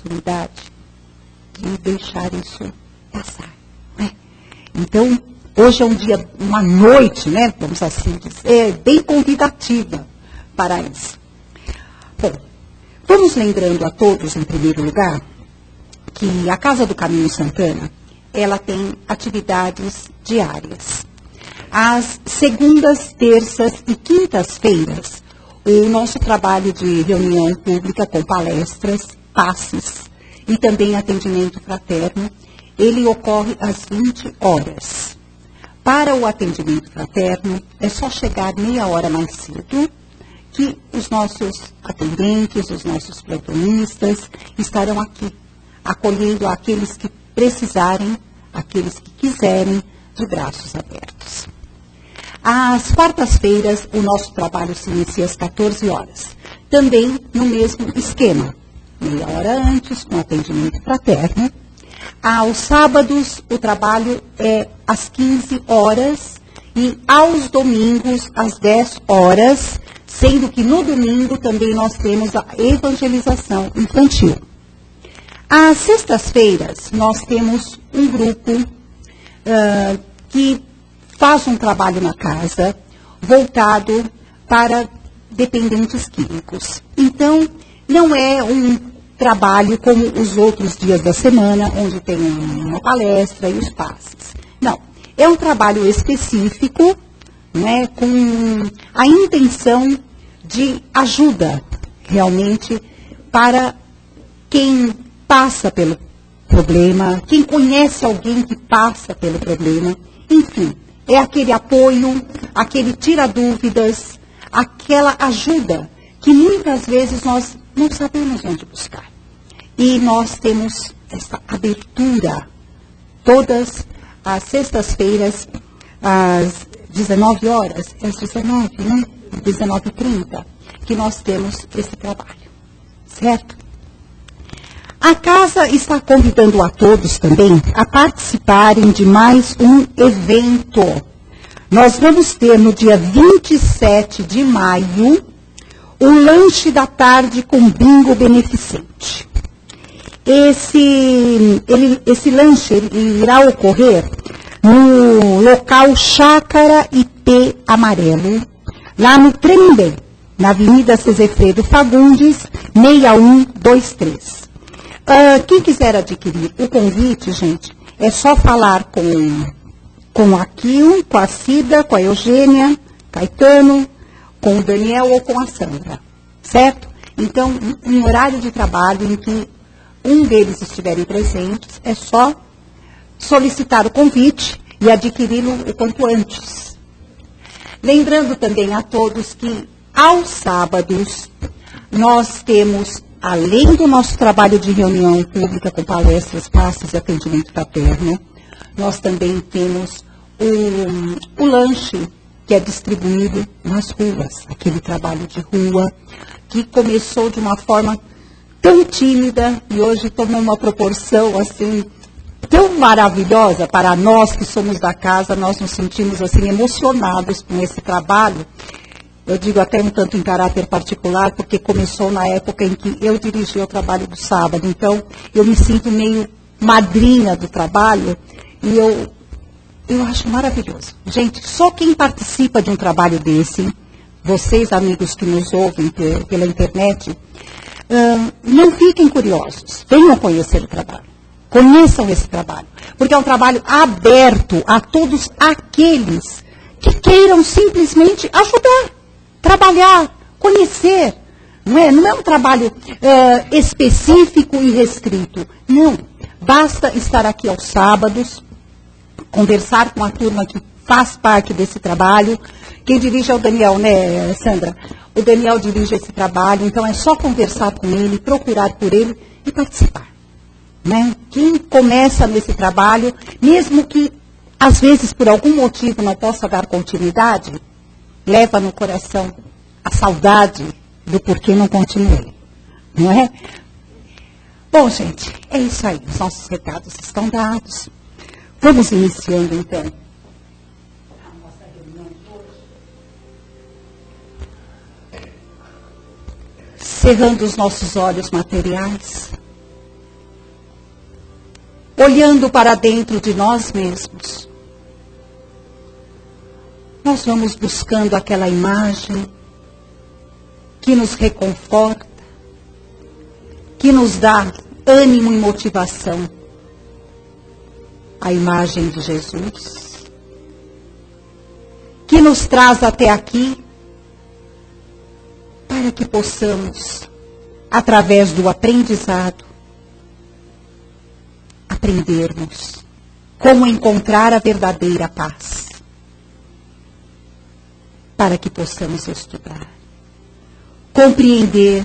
oportunidade de deixar isso passar, né? Então, hoje é um dia, uma noite, né, vamos assim dizer, bem convidativa para isso. Bom, vamos lembrando a todos, em primeiro lugar, que a Casa do Caminho Santana, ela tem atividades diárias. Às segundas, terças e quintas-feiras, o nosso trabalho de reunião pública com palestras, passes e também atendimento fraterno, ele ocorre às 20 horas. Para o atendimento fraterno, é só chegar meia hora mais cedo, que os nossos atendentes, os nossos plantonistas estarão aqui, acolhendo aqueles que precisarem, aqueles que quiserem, de braços abertos. Às quartas-feiras, o nosso trabalho se inicia às 14 horas. Também no mesmo esquema, meia hora antes, com atendimento fraterno. Aos sábados, o trabalho é às 15 horas e aos domingos, às 10 horas, sendo que no domingo também nós temos a evangelização infantil. Às sextas-feiras, nós temos um grupo que faz um trabalho na casa voltado para dependentes químicos. Então, não é um trabalho como os outros dias da semana, onde tem uma palestra e os passes. Não, é um trabalho específico, né, com a intenção de ajuda, realmente, para quem passa pelo problema, quem conhece alguém que passa pelo problema, enfim, é aquele apoio, aquele tira dúvidas, aquela ajuda que muitas vezes nós não sabemos onde buscar. E nós temos essa abertura todas as sextas-feiras, às 19 horas, às 19, né? 19h30, que nós temos esse trabalho, certo? A casa está convidando a todos também a participarem de mais um evento. Nós vamos ter no dia 27 de maio o lanche da tarde com bingo beneficente. Esse lanche ele irá ocorrer no local Chácara IP Amarelo, lá no Tremembé, na Avenida Cezefredo Fagundes, 6123. Quem quiser adquirir o convite, gente, é só falar com a Kio, com a Cida, com a Eugênia, Caetano, com o Daniel ou com a Sandra, certo? Então, um horário de trabalho em que um deles estiverem presentes, é só solicitar o convite e adquiri-lo o quanto antes. Lembrando também a todos que, aos sábados, nós temos, além do nosso trabalho de reunião pública com palestras, passes e atendimento fraterno, nós também temos o lanche que é distribuído nas ruas, aquele trabalho de rua, que começou de uma forma tão tímida e hoje tomou uma proporção assim tão maravilhosa para nós que somos da casa, nós nos sentimos assim emocionados com esse trabalho. Eu digo até um tanto em caráter particular, porque começou na época em que eu dirigia o trabalho do sábado, então eu me sinto meio madrinha do trabalho e eu acho maravilhoso. Gente, só quem participa de um trabalho desse, vocês amigos que nos ouvem pela internet, não fiquem curiosos, venham conhecer o trabalho, conheçam esse trabalho, porque é um trabalho aberto a todos aqueles que queiram simplesmente ajudar, trabalhar, conhecer, não é um trabalho específico e restrito, não, basta estar aqui aos sábados, conversar com a turma que faz parte desse trabalho. Quem dirige é o Daniel, né, Sandra? O Daniel dirige esse trabalho, então é só conversar com ele, procurar por ele e participar, né? Quem começa nesse trabalho, mesmo que às vezes por algum motivo não possa dar continuidade, leva no coração a saudade do porquê não continuei, não é? Bom, gente, é isso aí. Os nossos recados estão dados. Vamos iniciando, então, a nossa reunião de hoje. Cerrando os nossos olhos materiais, olhando para dentro de nós mesmos, nós vamos buscando aquela imagem que nos reconforta, que nos dá ânimo e motivação. A imagem de Jesus, que nos traz até aqui, para que possamos, através do aprendizado, aprendermos como encontrar a verdadeira paz. Para que possamos estudar, compreender,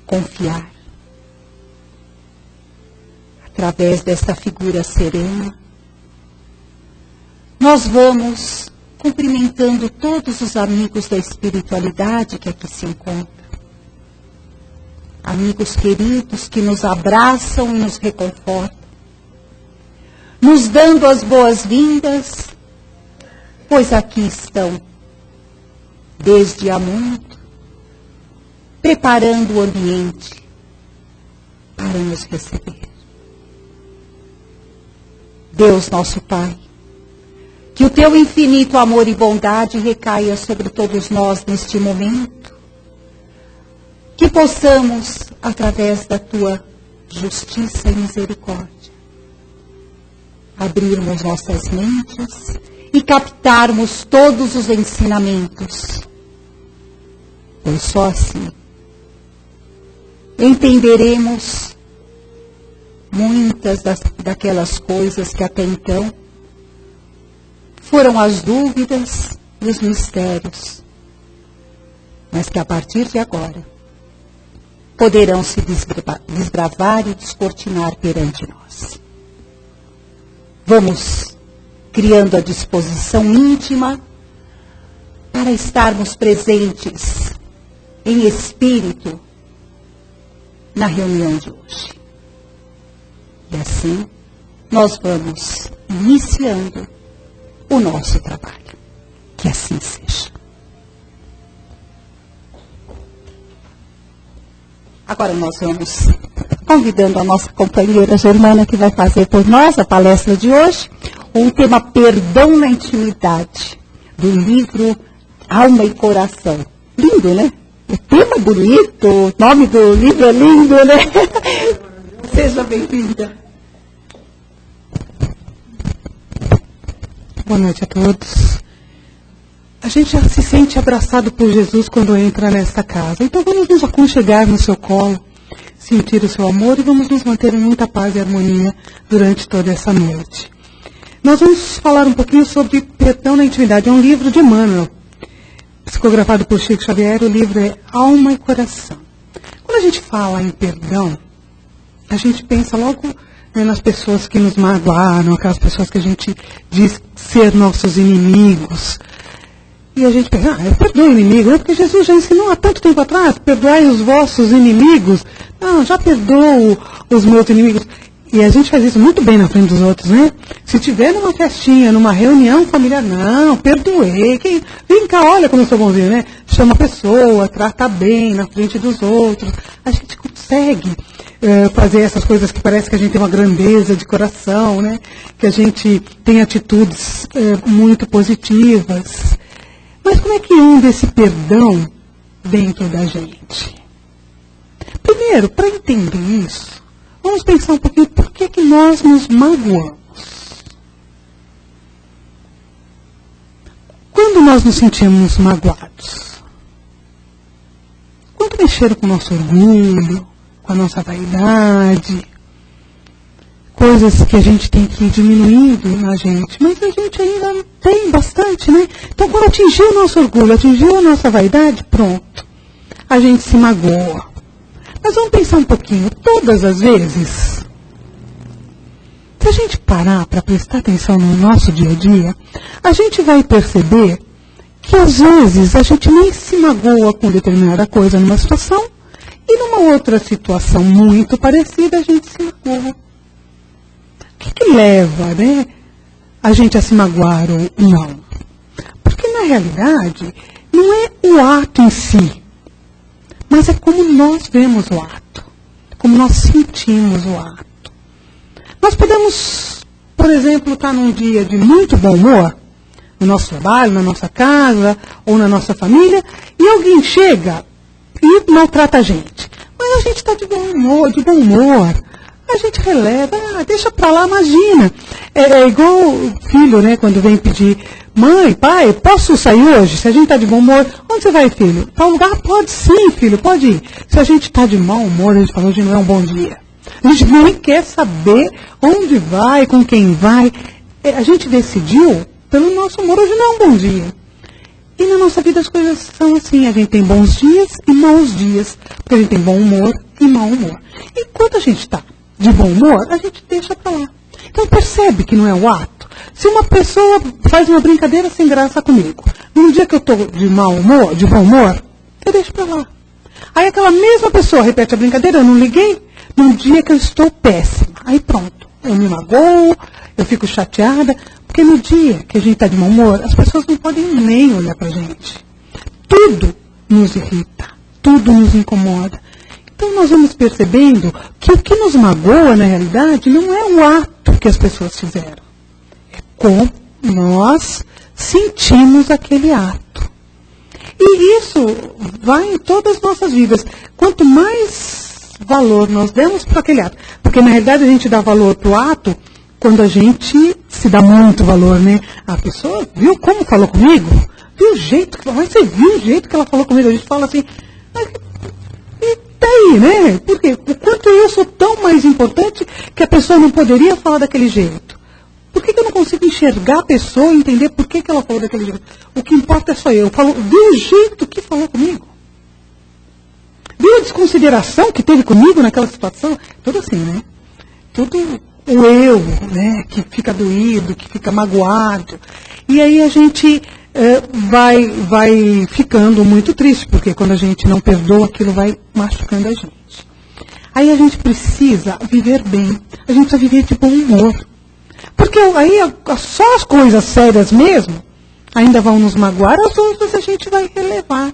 confiar. Através desta figura serena, nós vamos cumprimentando todos os amigos da espiritualidade que aqui se encontram. Amigos queridos que nos abraçam e nos reconfortam, nos dando as boas-vindas, pois aqui estão, desde há muito, preparando o ambiente para nos receber. Deus nosso Pai, que o teu infinito amor e bondade recaia sobre todos nós neste momento, que possamos, através da tua justiça e misericórdia, abrirmos nossas mentes e captarmos todos os ensinamentos, pois só assim entenderemos muitas daquelas coisas que até então foram as dúvidas e os mistérios, mas que a partir de agora poderão se desbravar e descortinar perante nós. Vamos criando a disposição íntima para estarmos presentes em espírito na reunião de hoje. E assim, nós vamos iniciando o nosso trabalho. Que assim seja. Agora nós vamos convidando a nossa companheira Germana, que vai fazer por nós a palestra de hoje, um tema Perdão na Intimidade, do livro Alma e Coração. Lindo, né? O tema é bonito, o nome do livro é lindo, né? Seja bem-vinda. Boa noite a todos. A gente já se sente abraçado por Jesus quando entra nesta casa. Então vamos nos aconchegar no seu colo, sentir o seu amor e vamos nos manter em muita paz e harmonia durante toda essa noite. Nós vamos falar um pouquinho sobre Perdão na Intimidade. É um livro de Emmanuel, psicografado por Chico Xavier. O livro é Alma e Coração. Quando a gente fala em perdão, a gente pensa logo nas pessoas que nos magoaram, aquelas pessoas que a gente diz ser nossos inimigos. E a gente pensa, eu perdoo o inimigo, né? Porque Jesus já ensinou há tanto tempo atrás, perdoai os vossos inimigos. Não, já perdoo os meus inimigos. E a gente faz isso muito bem na frente dos outros, né? Se tiver numa festinha, numa reunião familiar, não, perdoei. Vem cá, olha como eu sou bonzinho, né? Chama a pessoa, trata bem na frente dos outros. A gente consegue fazer essas coisas que parece que a gente tem uma grandeza de coração, né? Que a gente tem atitudes muito positivas. Mas como é que anda esse perdão dentro da gente? Primeiro, para entender isso, vamos pensar um pouquinho por que nós nos magoamos. Quando nós nos sentimos magoados? Quando mexeram com o nosso orgulho, com a nossa vaidade, coisas que a gente tem que ir diminuindo na gente, mas a gente ainda tem bastante, né? Então, quando atingiu o nosso orgulho, atingiu a nossa vaidade, pronto, a gente se magoa. Mas vamos pensar um pouquinho, todas as vezes, se a gente parar para prestar atenção no nosso dia a dia, a gente vai perceber que às vezes a gente nem se magoa com determinada coisa numa situação, e numa outra situação muito parecida a gente se magoa. O que leva, né, a gente a se magoar ou não? Porque, na realidade, não é o ato em si, mas é como nós vemos o ato, como nós sentimos o ato. Nós podemos, por exemplo, estar num dia de muito bom humor, no nosso trabalho, na nossa casa, ou na nossa família, e alguém chega e maltrata a gente. Mas a gente está de bom humor, a gente releva, deixa pra lá, imagina. É igual o filho, né, quando vem pedir, mãe, pai, posso sair hoje? Se a gente está de bom humor, onde você vai, filho? Para um lugar? Pode sim, filho, pode ir. Se a gente está de mau humor, a gente fala, hoje não é um bom dia. A gente nem quer saber onde vai, com quem vai. A gente decidiu pelo nosso humor, hoje não é um bom dia. E na nossa vida as coisas são assim, a gente tem bons dias e maus dias, porque a gente tem bom humor e mau humor. E quando a gente está de bom humor, a gente deixa pra lá. Então percebe que não é o ato. Se uma pessoa faz uma brincadeira sem graça comigo, num dia que eu estou de mau humor, de bom humor, eu deixo pra lá. Aí aquela mesma pessoa repete a brincadeira, eu não liguei, num dia que eu estou péssima. Aí pronto, eu me magoo, eu fico chateada, porque no dia que a gente está de mau humor, as pessoas não podem nem olhar pra gente. Tudo nos irrita, tudo nos incomoda. Então nós vamos percebendo que o que nos magoa, na realidade, não é o ato que as pessoas fizeram. É como nós sentimos aquele ato. E isso vai em todas as nossas vidas. Quanto mais valor nós demos para aquele ato, porque na realidade a gente dá valor para o ato quando a gente se dá muito valor, né? A pessoa viu como falou comigo? Viu o jeito que mas você viu o jeito que ela falou comigo? A gente fala assim, e daí, né? Porque o quanto eu sou tão mais importante que a pessoa não poderia falar daquele jeito? Por que eu não consigo enxergar a pessoa e entender por que ela falou daquele jeito? O que importa é só eu. Viu o jeito que falou comigo? Viu a desconsideração que teve comigo naquela situação? Tudo assim, né? Tudo o eu, né? Que fica doído, que fica magoado. E aí a gente vai ficando muito triste, porque quando a gente não perdoa, aquilo vai machucando a gente. Aí a gente precisa viver bem. A gente precisa viver de bom humor. Porque aí só as coisas sérias mesmo ainda vão nos magoar, as outras a gente vai relevar.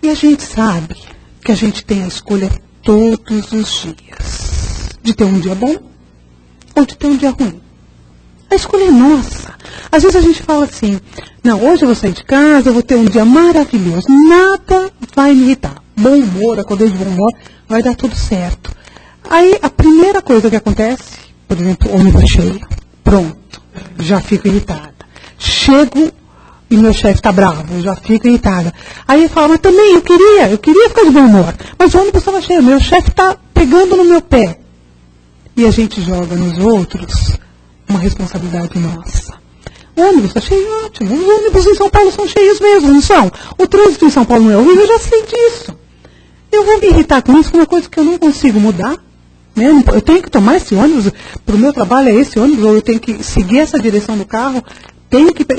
E a gente sabe que a gente tem a escolha todos os dias de ter um dia bom ou de ter um dia ruim. A escolha é nossa. Às vezes a gente fala assim, não, hoje eu vou sair de casa, eu vou ter um dia maravilhoso, nada vai me irritar. Bom humor, acordei de bom humor, vai dar tudo certo. Aí a primeira coisa que acontece, por exemplo, ônibus cheio, pronto, já fico irritada. Chego e meu chefe está bravo, eu já fico irritada. Aí eu falo, mas também eu queria ficar de bom humor, mas o ônibus estava cheio, meu chefe está pegando no meu pé. E a gente joga nos outros uma responsabilidade nossa. O ônibus está cheio, ótimo. Os ônibus em São Paulo são cheios mesmo, não são? O trânsito em São Paulo não é horrível, eu já sei disso. Eu vou me irritar com isso, com uma coisa que eu não consigo mudar. Né? Eu tenho que tomar esse ônibus, para o meu trabalho é esse ônibus, ou eu tenho que seguir essa direção do carro,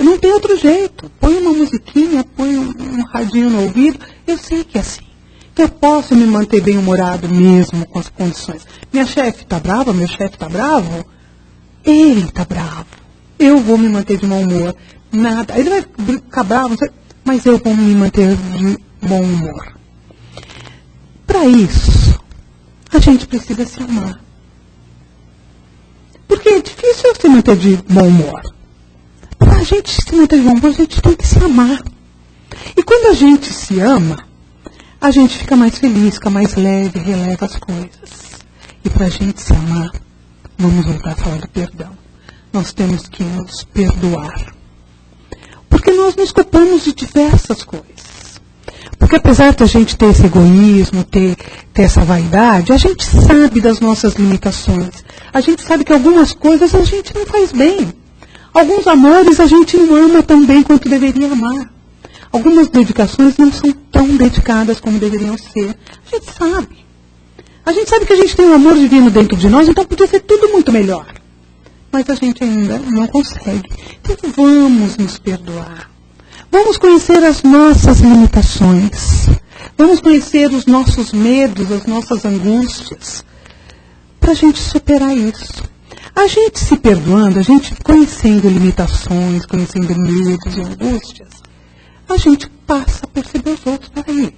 não tem outro jeito. Põe uma musiquinha, põe um radinho no ouvido, eu sei que é assim. Eu posso me manter bem-humorado mesmo com as condições. Minha chefe está brava, meu chefe está bravo, ele está bravo. Eu vou me manter de mau humor. Nada. Ele vai ficar bravo, mas eu vou me manter de bom humor. Para isso, a gente precisa se amar. Porque é difícil se manter de bom humor. Para a gente se manter de bom humor, a gente tem que se amar. E quando a gente se ama, a gente fica mais feliz, fica mais leve, releva as coisas. E para a gente se amar, vamos voltar a falar do perdão. Nós temos que nos perdoar. Porque nós nos culpamos de diversas coisas. Porque apesar de a gente ter esse egoísmo, ter essa vaidade, a gente sabe das nossas limitações. A gente sabe que algumas coisas a gente não faz bem. Alguns amores a gente não ama tão bem quanto deveria amar. Algumas dedicações não são tão dedicadas como deveriam ser. A gente sabe. A gente sabe que a gente tem um amor divino dentro de nós, então podia ser tudo muito melhor. Mas a gente ainda não consegue. Então vamos nos perdoar. Vamos conhecer as nossas limitações. Vamos conhecer os nossos medos, as nossas angústias. Para a gente superar isso. A gente se perdoando, a gente conhecendo limitações, conhecendo medos e angústias, a gente passa a perceber os outros. Peraí,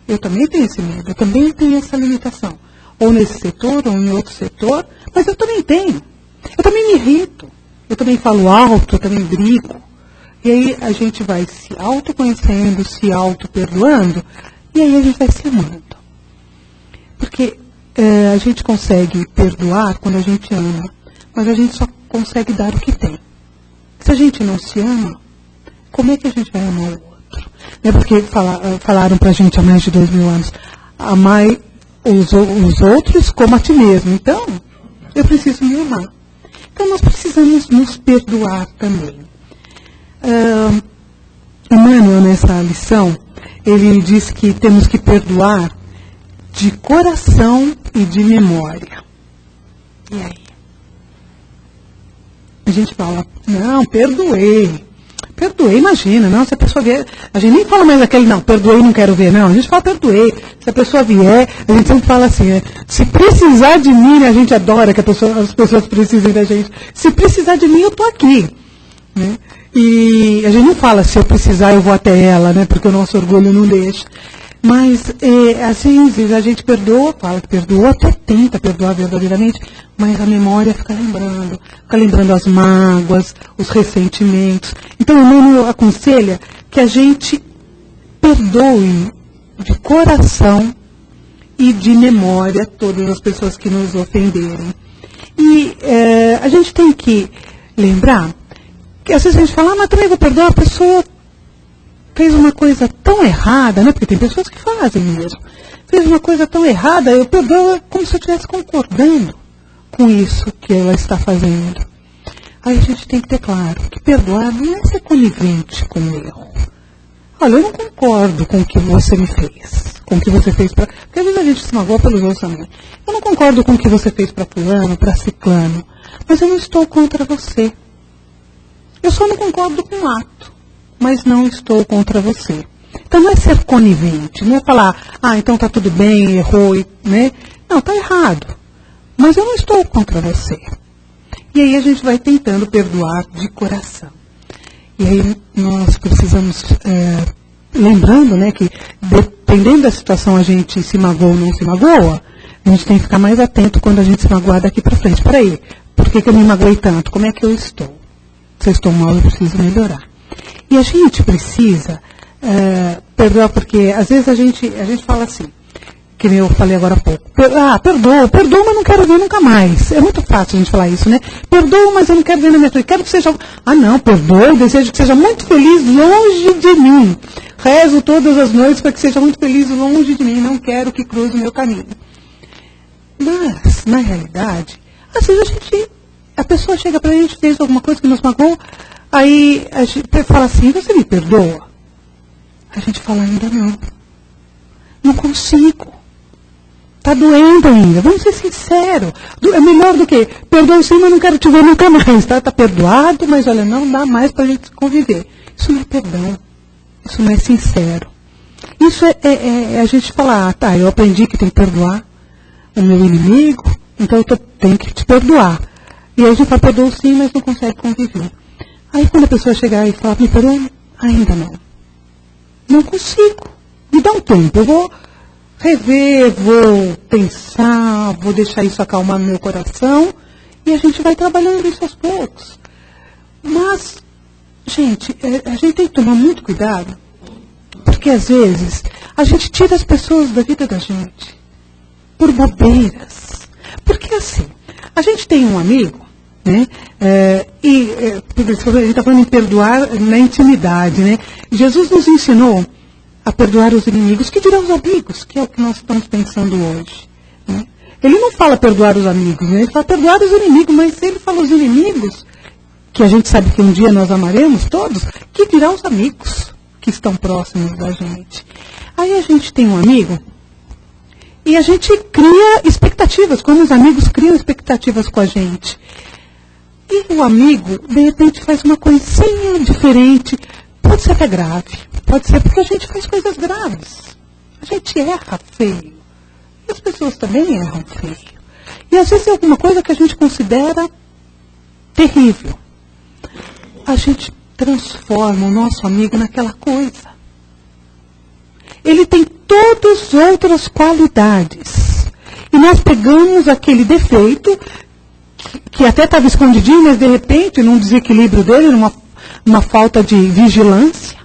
eu também tenho esse medo, eu também tenho essa limitação. ou nesse setor, ou em outro setor, mas eu também tenho. Eu também me irrito, eu também falo alto, eu também brigo. E aí a gente vai se autoconhecendo, se auto-perdoando, e aí a gente vai se amando. Porque a gente consegue perdoar quando a gente ama, mas a gente só consegue dar o que tem. Se a gente não se ama, como é que a gente vai amar o outro? É porque falaram pra gente há mais de 2000 anos, amar os outros como a ti mesmo. Então, eu preciso me amar. Então, nós precisamos nos perdoar também. Emmanuel, nessa lição, ele diz que temos que perdoar de coração e de memória. E aí? A gente fala, não, perdoei. Perdoei, imagina, não, se a pessoa vier, a gente nem fala mais aquele, não, perdoei, não quero ver, não, a gente fala perdoei. Se a pessoa vier, a gente sempre fala assim, se precisar de mim, a gente adora que as pessoas precisem da gente, se precisar de mim, eu estou aqui. Né? E a gente não fala, se eu precisar, eu vou até ela, né, porque o nosso orgulho não deixa. Mas, assim, a gente perdoa, fala que perdoa, até tenta perdoar verdadeiramente, mas a memória fica lembrando as mágoas, os ressentimentos. Então, o Emmanuel aconselha que a gente perdoe de coração e de memória todas as pessoas que nos ofenderem. E a gente tem que lembrar que às vezes a gente fala, mas também vou perdoar a pessoa fez uma coisa tão errada, né? Porque tem pessoas que fazem mesmo. Fez uma coisa tão errada, eu perdoo como se eu estivesse concordando com isso que ela está fazendo. Aí a gente tem que ter claro que perdoar não é ser conivente com o erro. Olha, eu não concordo com o que você me fez. Com o que você fez para... Porque às vezes a gente se magoa pelos outros também. Eu não concordo com o que você fez para fulano, para ciclano. Mas eu não estou contra você. Eu só não concordo com o ato. Mas não estou contra você. Então não é ser conivente, não é falar, então tá tudo bem, errou, né? Não, tá errado. Mas eu não estou contra você. E aí a gente vai tentando perdoar de coração. E aí nós precisamos, lembrando, né, que dependendo da situação a gente se magoa ou não se magoa, a gente tem que ficar mais atento quando a gente se magoar daqui para frente. Peraí, por que eu me magoei tanto? Como é que eu estou? Se eu estou mal, eu preciso melhorar. E a gente precisa perdoar, porque às vezes a gente fala assim, que nem eu falei agora há pouco, perdoo, mas não quero ver nunca mais. É muito fácil a gente falar isso, né? Perdoo, mas eu não quero ver na minha frente. Quero que seja, não, perdoo, desejo que seja muito feliz longe de mim. Rezo todas as noites para que seja muito feliz longe de mim, não quero que cruze o meu caminho. Mas, na realidade, às vezes a pessoa chega para a gente, fez alguma coisa que nos magoou, aí a gente fala assim, você me perdoa? A gente fala, ainda não. Não consigo. Está doendo ainda. Vamos ser sinceros. É melhor do que, perdoa sim, mas não quero te ver nunca mais. Tá perdoado, mas olha, não dá mais para a gente conviver. Isso não é perdão. Isso não é sincero. Isso é a gente falar, eu aprendi que tem que perdoar o meu inimigo, então eu tenho que te perdoar. E aí a gente fala, perdoa sim, mas não consegue conviver. Aí quando a pessoa chegar e falar, me perdoa, ainda não. Não consigo. Me dá um tempo. Eu vou rever, vou pensar, vou deixar isso acalmar no meu coração e a gente vai trabalhando isso aos poucos. Mas, gente, a gente tem que tomar muito cuidado, porque às vezes a gente tira as pessoas da vida da gente por bobeiras. Porque assim, a gente tem um amigo, né? A gente está falando em perdoar na intimidade, né? Jesus nos ensinou a perdoar os inimigos, que dirão os amigos, que é o que nós estamos pensando hoje. Né? Ele não fala perdoar os amigos, né? Ele fala perdoar os inimigos, mas ele fala os inimigos, que a gente sabe que um dia nós amaremos todos, que dirão os amigos que estão próximos da gente. Aí a gente tem um amigo e a gente cria expectativas, como os amigos criam expectativas com a gente. E o amigo, de repente, faz uma coisinha diferente. Pode ser até grave. Pode ser porque a gente faz coisas graves. A gente erra feio. E as pessoas também erram feio. E às vezes é alguma coisa que a gente considera terrível. A gente transforma o nosso amigo naquela coisa. Ele tem todas as outras qualidades. E nós pegamos aquele defeito, que até estava escondidinho, mas de repente, num desequilíbrio dele, numa falta de vigilância,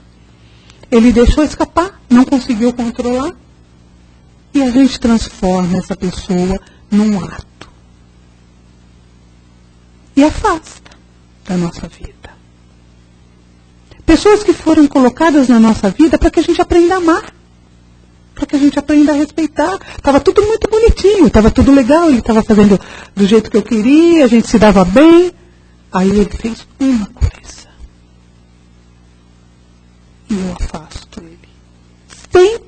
ele deixou escapar, não conseguiu controlar. E a gente transforma essa pessoa num ato. E afasta da nossa vida. Pessoas que foram colocadas na nossa vida para que a gente aprenda a amar. Para que a gente aprenda a respeitar. Estava tudo muito bonitinho, estava tudo legal, ele estava fazendo do jeito que eu queria, a gente se dava bem. Aí ele fez uma coisa. E eu afasto ele. Sem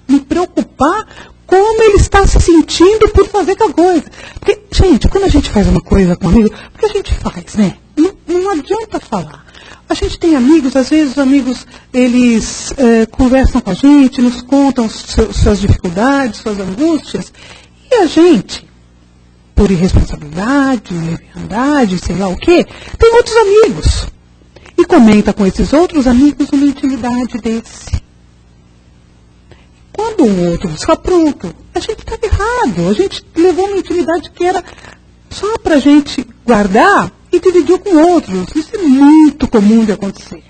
me preocupar como ele está se sentindo por fazer aquela coisa. Porque, gente, quando a gente faz uma coisa com um amigo, porque a gente faz, né? Não adianta falar. A gente tem amigos, às vezes os amigos, eles conversam com a gente, nos contam suas dificuldades, suas angústias, e a gente, por irresponsabilidade, leviandade, sei lá o quê, tem outros amigos. E comenta com esses outros amigos uma intimidade desse. Quando o outro está pronto, a gente estava errado, a gente levou uma intimidade que era só para a gente guardar, e dividiu com outros. Isso é muito comum de acontecer.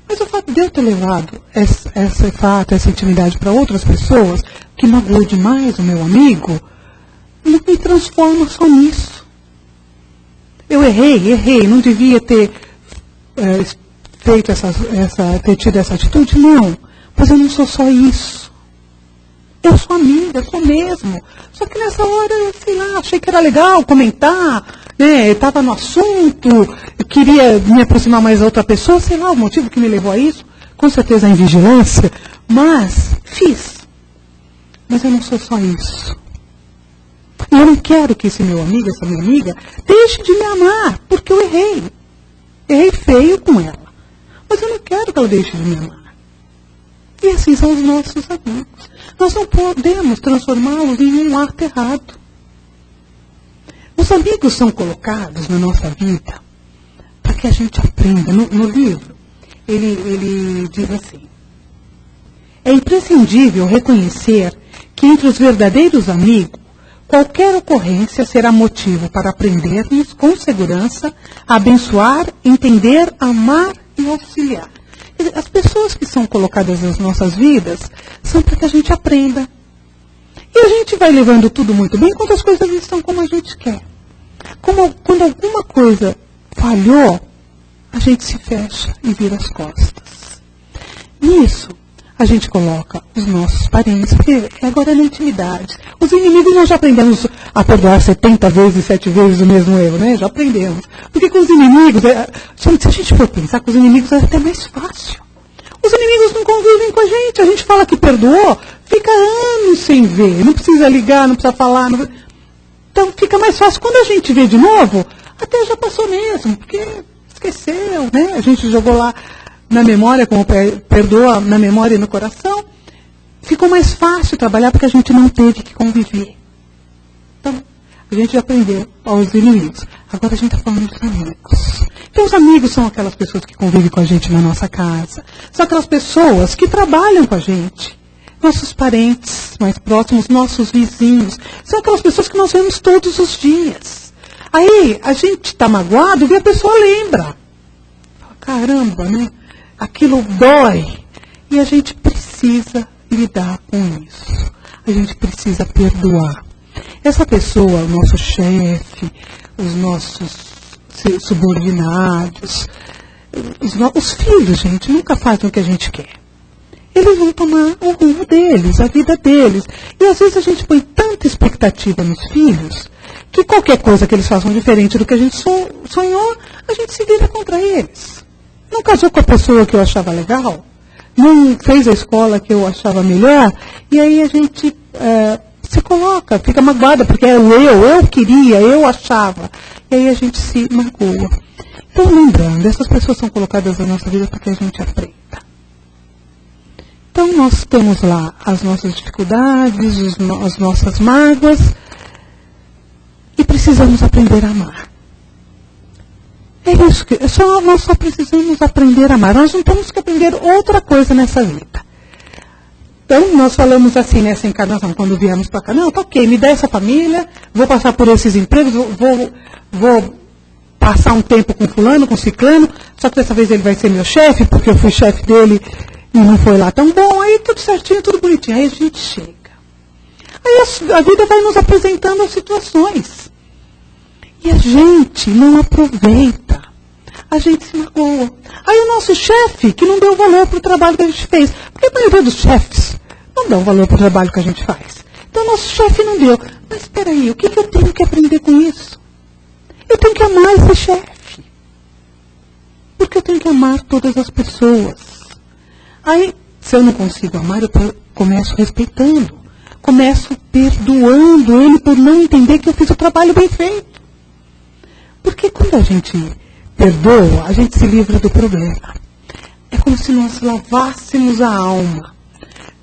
Mas o fato de eu ter levado essa intimidade para outras pessoas, que magoou demais o meu amigo, não me transforma só nisso. Eu errei, não devia ter feito ter tido essa atitude, não. Mas eu não sou só isso. Eu sou amiga, sou mesmo. Só que nessa hora, sei lá, achei que era legal comentar, né? Estava no assunto, eu queria me aproximar mais da outra pessoa, sei lá o motivo que me levou a isso. Com certeza a invigilância, mas fiz. Mas eu não sou só isso. E eu não quero que esse meu amigo, essa minha amiga, deixe de me amar, porque eu errei. Errei feio com ela. Mas eu não quero que ela deixe de me amar. E assim são os nossos amigos. Nós não podemos transformá-los em um ato errado. Os amigos são colocados na nossa vida para que a gente aprenda. No livro, ele diz assim: é imprescindível reconhecer que entre os verdadeiros amigos, qualquer ocorrência será motivo para aprendermos com segurança a abençoar, entender, amar e auxiliar. As pessoas que são colocadas nas nossas vidas são para que a gente aprenda. E a gente vai levando tudo muito bem quando as coisas estão como a gente quer. Quando alguma coisa falhou, a gente se fecha e vira as costas. Nisso, a gente coloca os nossos parentes, porque agora é na intimidade. Os inimigos nós já aprendemos a perdoar 70 vezes, 7 vezes o mesmo erro, né? Já aprendemos. Porque com os inimigos, se a gente for pensar com os inimigos, é até mais fácil. Os inimigos não convivem com a gente fala que perdoou, fica anos sem ver, não precisa ligar, não precisa falar. Então fica mais fácil. Quando a gente vê de novo, até já passou mesmo, porque esqueceu, né? A gente jogou lá na memória, como perdoa na memória e no coração, ficou mais fácil trabalhar porque a gente não teve que conviver. Então, a gente já aprendeu aos inimigos. Agora a gente está falando dos amigos. Então, os amigos são aquelas pessoas que convivem com a gente na nossa casa. São aquelas pessoas que trabalham com a gente. Nossos parentes mais próximos, nossos vizinhos. São aquelas pessoas que nós vemos todos os dias. Aí, a gente está magoado e a pessoa lembra. Caramba, né? Aquilo dói. E a gente precisa lidar com isso. A gente precisa perdoar. Essa pessoa, o nosso chefe, os nossos subordinados, os filhos, gente, nunca fazem o que a gente quer. Eles vão tomar o rumo deles, a vida deles. E às vezes a gente põe tanta expectativa nos filhos, que qualquer coisa que eles façam diferente do que a gente sonhou, a gente se vira contra eles. Não casou com a pessoa que eu achava legal, não fez a escola que eu achava melhor, e aí a gente se coloca, fica magoada, porque é eu queria, eu achava. E aí a gente se magoa. Então, lembrando, essas pessoas são colocadas na nossa vida para que a gente aprenda. Então, nós temos lá as nossas dificuldades, as nossas mágoas, e precisamos aprender a amar. É isso que nós só precisamos aprender a amar. Nós não temos que aprender outra coisa nessa vida. Então, nós falamos assim nessa encarnação, quando viemos para cá, não, tá ok, me dá essa família, vou passar por esses empregos, vou passar um tempo com fulano, com ciclano, só que dessa vez ele vai ser meu chefe, porque eu fui chefe dele e não foi lá tão bom, aí tudo certinho, tudo bonitinho. Aí a gente chega. Aí a vida vai nos apresentando as situações. E a gente não aproveita. A gente se magoa. Aí o nosso chefe, que não deu valor para o trabalho que a gente fez. Porque a maioria dos chefes não dão valor para o trabalho que a gente faz. Então o nosso chefe não deu. Mas espera aí, o que eu tenho que aprender com isso? Eu tenho que amar esse chefe. Porque eu tenho que amar todas as pessoas. Aí, se eu não consigo amar, eu começo respeitando. Começo perdoando ele por não entender que eu fiz o trabalho bem feito. Porque quando a gente perdoa, a gente se livra do problema. É como se nós lavássemos a alma.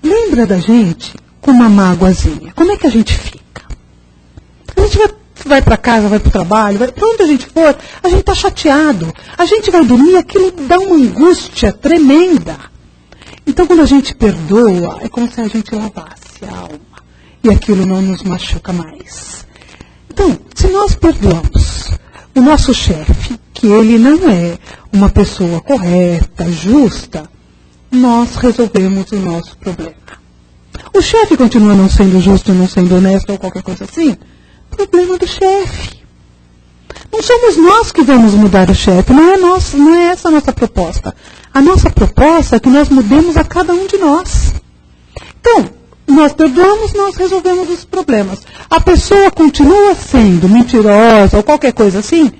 Lembra da gente com uma mágoazinha. Como é que a gente fica? A gente vai para casa, vai para o trabalho, vai para onde a gente for, a gente está chateado. A gente vai dormir, aquilo dá uma angústia tremenda. Então, quando a gente perdoa, é como se a gente lavasse a alma. E aquilo não nos machuca mais. Então, se nós perdoamos o nosso chefe, que ele não é uma pessoa correta, justa, nós resolvemos o nosso problema. O chefe continua não sendo justo, não sendo honesto ou qualquer coisa assim, problema do chefe. Não somos nós que vamos mudar o chefe, não é essa a nossa proposta. A nossa proposta é que nós mudemos a cada um de nós. Então, nós perdoamos, nós resolvemos os problemas. A pessoa continua sendo mentirosa ou qualquer coisa assim,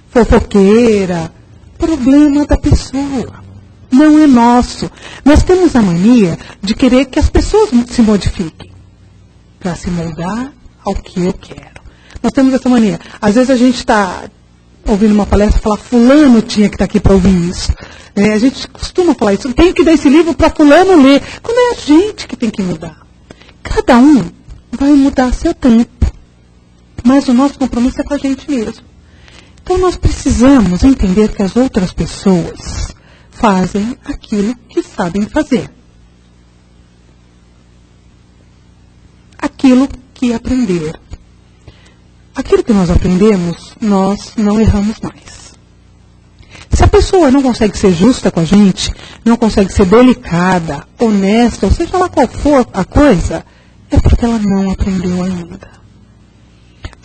fofoqueira, problema da pessoa. Não é nosso. Nós temos a mania de querer que as pessoas se modifiquem para se moldar ao que eu quero. Nós temos essa mania. Às vezes a gente está ouvindo uma palestra e fala, fulano tinha que estar aqui para ouvir isso. A gente costuma falar isso, tem que dar esse livro para fulano ler. Quando é a gente que tem que mudar. Cada um vai mudar a seu tempo. Mas o nosso compromisso é com a gente mesmo. Então nós precisamos entender que as outras pessoas fazem aquilo que sabem fazer. Aquilo que aprenderam. Aquilo que nós aprendemos, nós não erramos mais. Se a pessoa não consegue ser justa com a gente, não consegue ser delicada, honesta, ou seja lá qual for a coisa, é porque ela não aprendeu ainda.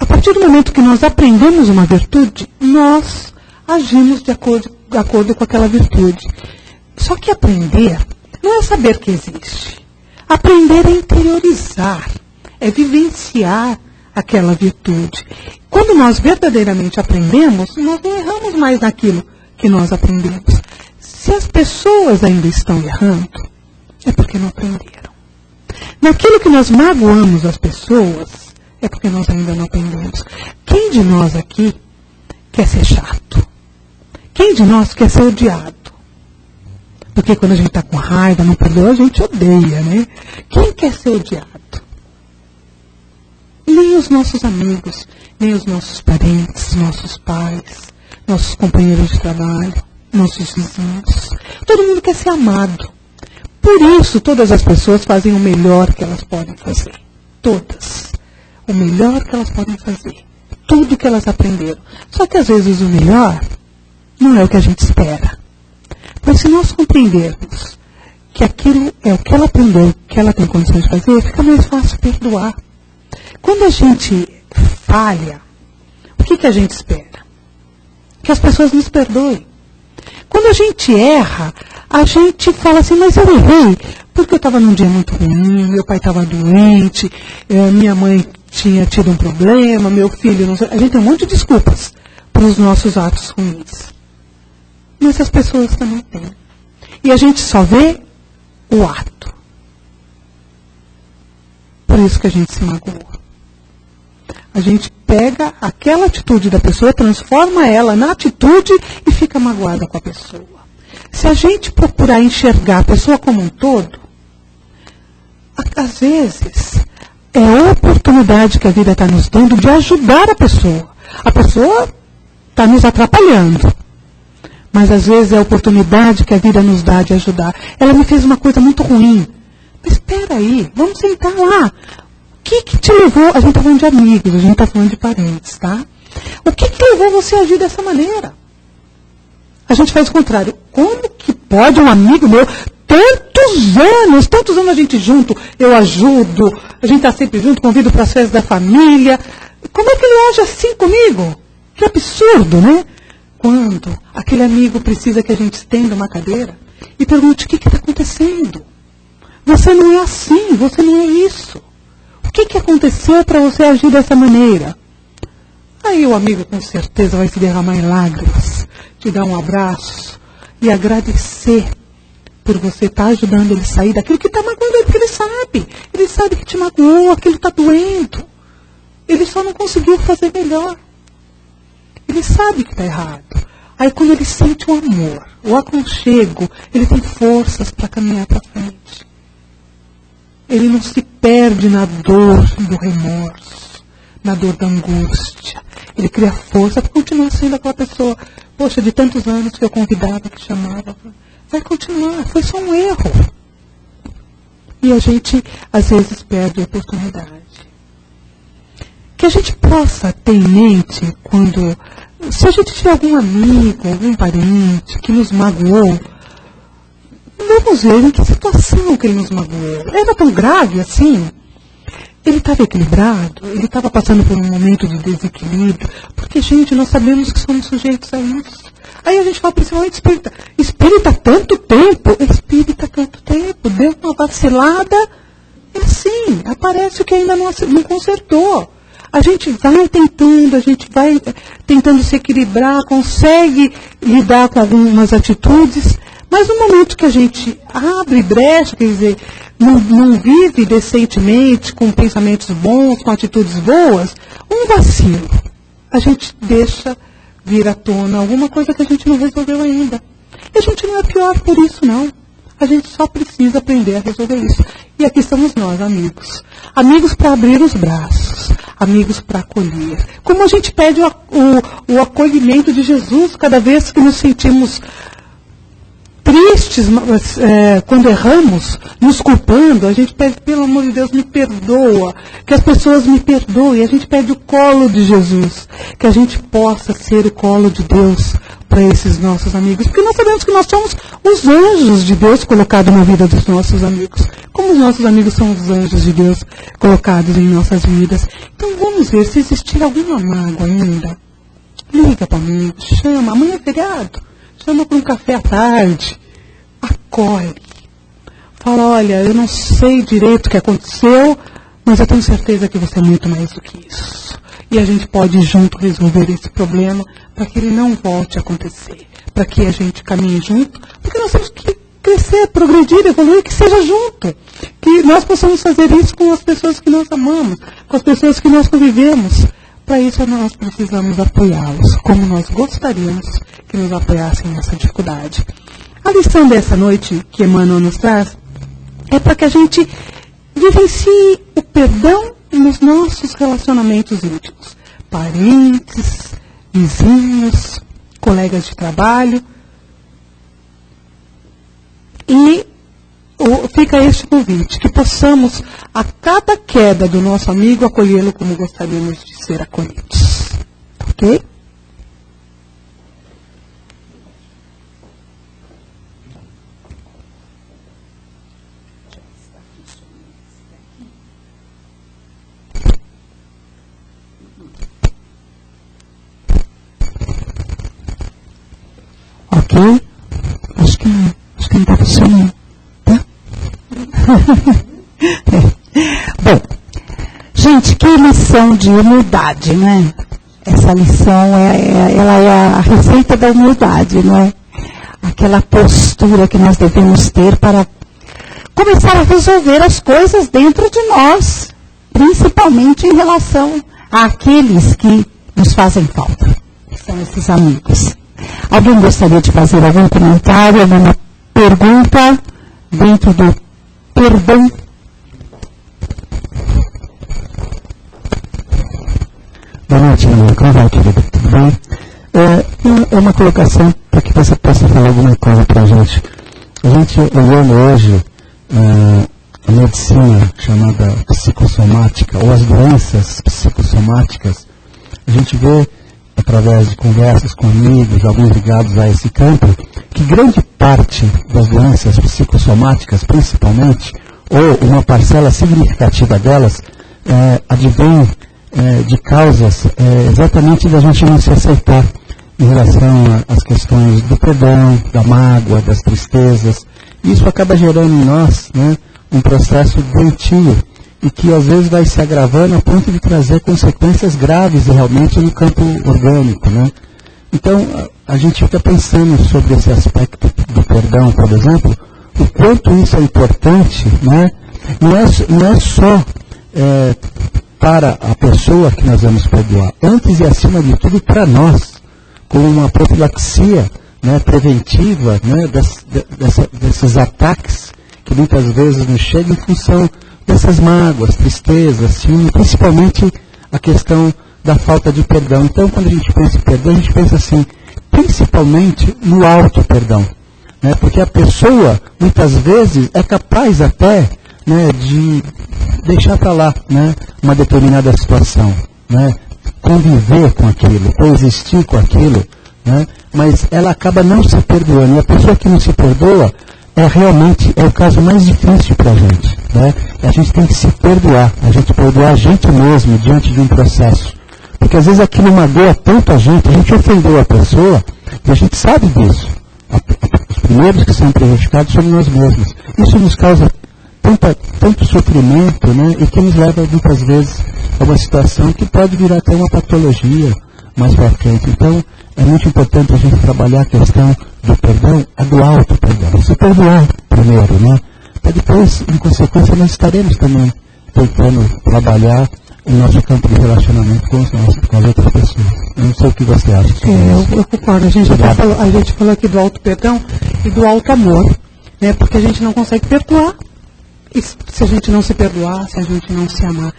A partir do momento que nós aprendemos uma virtude, nós agimos de acordo com aquela virtude. Só que aprender não é saber que existe. Aprender é interiorizar, é vivenciar aquela virtude. Quando nós verdadeiramente aprendemos, nós não erramos mais naquilo que nós aprendemos. Se as pessoas ainda estão errando, é porque não aprenderam. Naquilo que nós magoamos as pessoas, é porque nós ainda não aprendemos. Quem de nós aqui quer ser chato? Quem de nós quer ser odiado? Porque quando a gente está com raiva, não perdoa, a gente odeia, né? Quem quer ser odiado? Nem os nossos amigos, nem os nossos parentes, nossos pais, nossos companheiros de trabalho, nossos vizinhos. Todo mundo quer ser amado. Por isso, todas as pessoas fazem o melhor que elas podem fazer. Todas. O melhor que elas podem fazer. Tudo que elas aprenderam. Só que às vezes o melhor não é o que a gente espera. Mas se nós compreendermos que aquilo é o que ela aprendeu, que ela tem condições de fazer, fica mais fácil perdoar. Quando a gente falha, o que a gente espera? Que as pessoas nos perdoem. Quando a gente erra, a gente fala assim, mas eu errei, porque eu estava num dia muito ruim, meu pai estava doente, minha mãe tinha tido um problema, meu filho não sei. A gente tem um monte de desculpas para os nossos atos ruins. Mas as pessoas também têm. E a gente só vê o ato. Por isso que a gente se magoa. A gente pega aquela atitude da pessoa, transforma ela na atitude e fica magoada com a pessoa. Se a gente procurar enxergar a pessoa como um todo, às vezes é a oportunidade que a vida está nos dando de ajudar a pessoa. A pessoa está nos atrapalhando. Mas às vezes é a oportunidade que a vida nos dá de ajudar. Ela me fez uma coisa muito ruim. Espera aí, vamos sentar lá. O que te levou? A gente está falando de amigos, a gente está falando de parentes, tá? O que levou você a agir dessa maneira? A gente faz o contrário. Como que pode um amigo meu, tantos anos a gente junto, eu ajudo, a gente está sempre junto, convido para as festas da família. Como é que ele age assim comigo? Que absurdo, né? Quando aquele amigo precisa que a gente estenda uma cadeira e pergunte o que está acontecendo. Você não é assim, você não é isso. O que aconteceu para você agir dessa maneira? Aí o amigo com certeza vai se derramar em lágrimas, te dar um abraço e agradecer por você estar ajudando ele a sair daquilo que está magoando ele, porque ele sabe que te magoou, aquilo está doendo. Ele só não conseguiu fazer melhor. Ele sabe que está errado. Aí quando ele sente o amor, o aconchego, ele tem forças para caminhar para frente. Ele não se perde na dor do remorso, na dor da angústia. Ele cria força para continuar sendo aquela pessoa. Poxa, de tantos anos que eu convidava, que chamava. Vai continuar, foi só um erro. E a gente, às vezes, perde a oportunidade. Que a gente possa ter em mente quando... Se a gente tiver algum amigo, algum parente que nos magoou, vamos ver em que situação que ele nos magoou. Era tão grave assim? Ele estava equilibrado? Ele estava passando por um momento de desequilíbrio? Porque, gente, nós sabemos que somos sujeitos a isso. Aí a gente fala principalmente espírita. Espírita há tanto tempo? Espírita há tanto tempo. Deu uma vacilada, é assim, aparece o que ainda não consertou. A gente vai tentando se equilibrar, consegue lidar com algumas atitudes, mas no momento que a gente abre brecha, quer dizer, não vive decentemente, com pensamentos bons, com atitudes boas, um vacilo. A gente deixa vir à tona alguma coisa que a gente não resolveu ainda. E a gente não é pior por isso, não. A gente só precisa aprender a resolver isso. E aqui estamos nós, amigos. Amigos para abrir os braços. Amigos para acolher. Como a gente pede o acolhimento de Jesus cada vez que nos sentimos tristes, quando erramos, nos culpando, a gente pede, pelo amor de Deus, me perdoa, que as pessoas me perdoem, a gente pede o colo de Jesus, que a gente possa ser o colo de Deus para esses nossos amigos, porque nós sabemos que nós somos os anjos de Deus colocados na vida dos nossos amigos, como os nossos amigos são os anjos de Deus colocados em nossas vidas. Então vamos ver se existir alguma mágoa ainda. Liga para mim, chama, amanhã é feriado. Chama para um café à tarde, acolhe, fala, olha, eu não sei direito o que aconteceu, mas eu tenho certeza que você é muito mais do que isso. E a gente pode junto resolver esse problema para que ele não volte a acontecer, para que a gente caminhe junto, porque nós temos que crescer, progredir, evoluir, que seja junto, que nós possamos fazer isso com as pessoas que nós amamos, com as pessoas que nós convivemos. Para isso nós precisamos apoiá-los, como nós gostaríamos que nos apoiassem nessa dificuldade. A lição dessa noite que Emmanuel nos traz é para que a gente vivencie o perdão nos nossos relacionamentos íntimos. Parentes, vizinhos, colegas de trabalho. E fica este convite, que possamos, a cada queda do nosso amigo, acolhê-lo como gostaríamos de ser acolhidos. Ok? Ok? Acho que não está funcionando. Bom, gente, que lição de humildade, né? Essa lição, ela é a receita da humildade, não é? Aquela postura que nós devemos ter para começar a resolver as coisas dentro de nós, principalmente em relação àqueles que nos fazem falta, que são esses amigos. Alguém gostaria de fazer algum comentário, alguma pergunta dentro do perdão? Boa noite, Maria. Como vai, querida? Tudo bem? É uma colocação para que você possa falar alguma coisa para a gente. A gente olhando hoje a medicina chamada psicossomática, ou as doenças psicossomáticas, a gente vê, através de conversas com amigos, alguns ligados a esse campo, que grande parte das doenças psicossomáticas, principalmente, ou uma parcela significativa delas, advém de causas exatamente da gente não se aceitar em relação às questões do perdão, da mágoa, das tristezas. Isso acaba gerando em nós, né, um processo doentio e que às vezes vai se agravando a ponto de trazer consequências graves realmente no campo orgânico, né? Então, a gente fica pensando sobre esse aspecto do perdão, por exemplo, o quanto isso é importante, né? Não é só para a pessoa que nós vamos perdoar, antes e acima de tudo para nós, como uma profilaxia, né, preventiva, né, desses ataques que muitas vezes nos chegam em função dessas mágoas, tristezas, ciúme, principalmente a questão da falta de perdão. Então, quando a gente pensa em perdão, a gente pensa assim, principalmente no auto-perdão, né, porque a pessoa, muitas vezes, é capaz até, né, de deixar para lá, né, uma determinada situação, né, conviver com aquilo, coexistir com aquilo, né, mas ela acaba não se perdoando. E a pessoa que não se perdoa realmente o caso mais difícil para a gente, né? A gente tem que se perdoar, a gente perdoar a gente mesmo diante de um processo. Porque às vezes aquilo magoa tanto a gente ofendeu a pessoa, e a gente sabe disso. Os primeiros que são prejudicados somos nós mesmos. Isso nos causa tanto sofrimento, né? E que nos leva muitas vezes a uma situação que pode virar até uma patologia mais para frente. Então, é muito importante a gente trabalhar a questão do perdão, do auto-perdão. Se perdoar primeiro, né? Para depois, em consequência, nós estaremos também tentando trabalhar o nosso campo de relacionamento com as outras pessoas. Eu não sei o que você acha. Eu concordo. A gente falou aqui do auto-perdão e do auto-amor, né? Porque a gente não consegue perdoar se a gente não se perdoar, se a gente não se amar.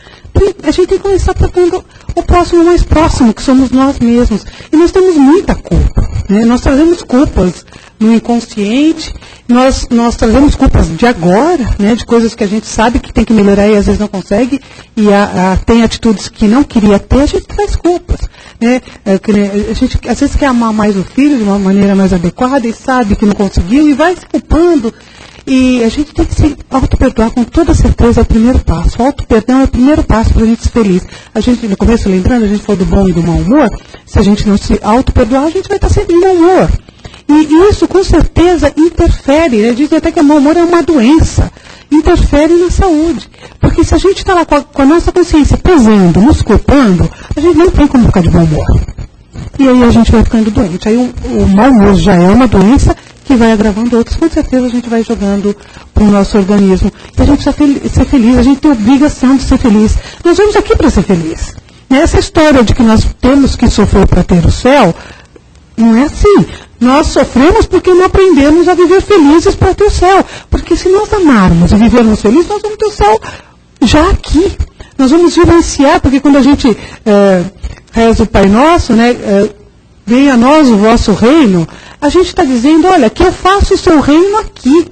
A gente tem que começar perdoando o próximo mais próximo, que somos nós mesmos. E nós temos muita culpa, né? Nós trazemos culpas no inconsciente, nós trazemos culpas de agora, né? De coisas que a gente sabe que tem que melhorar e às vezes não consegue, e tem atitudes que não queria ter, a gente traz culpas, né? A gente às vezes quer amar mais o filho de uma maneira mais adequada e sabe que não conseguiu e vai se culpando. E a gente tem que se auto-perdoar com toda certeza, é o primeiro passo. O auto-perdão é o primeiro passo para a gente ser feliz. A gente, no começo, lembrando, a gente falou do bom e do mau humor. Se a gente não se auto-perdoar, a gente vai estar sempre em mau humor. E isso, com certeza, interfere. Né? Dizem até que o mau humor é uma doença. Interfere na saúde. Porque se a gente está lá com a nossa consciência pesando, nos culpando, a gente não tem como ficar de bom humor. E aí a gente vai ficando doente. Aí o mau humor já é uma doença que vai agravando outros, com certeza a gente vai jogando para o nosso organismo. E a gente precisa ser feliz, a gente tem a obrigação de ser feliz. Nós vamos aqui para ser feliz. Essa história de que nós temos que sofrer para ter o céu, não é assim. Nós sofremos porque não aprendemos a viver felizes para ter o céu. Porque se nós amarmos e vivermos felizes, nós vamos ter o céu já aqui. Nós vamos vivenciar, porque quando a gente reza o Pai Nosso, né, venha a nós o vosso reino, a gente está dizendo, olha, que eu faça o seu reino aqui,